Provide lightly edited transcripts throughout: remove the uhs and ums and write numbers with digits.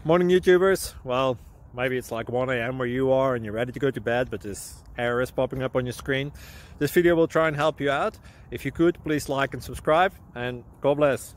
Morning YouTubers. Well, maybe it's like 1 a.m. where you are and you're ready to go to bed, but this error is popping up on your screen. This video will try and help you out. If you could, please like and subscribe, and God bless.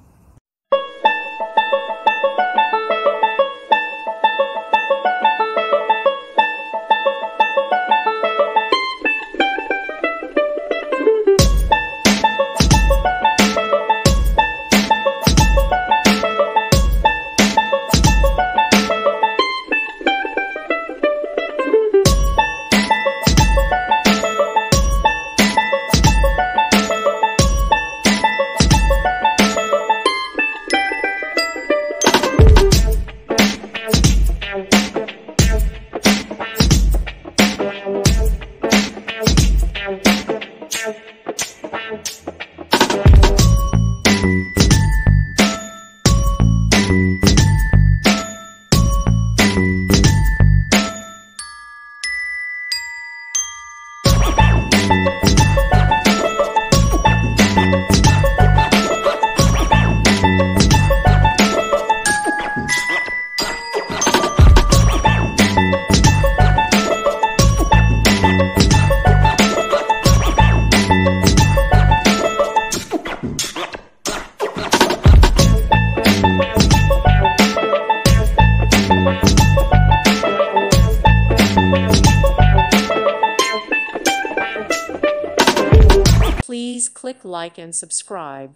Please click like and subscribe.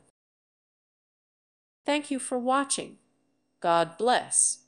Thank you for watching. God bless.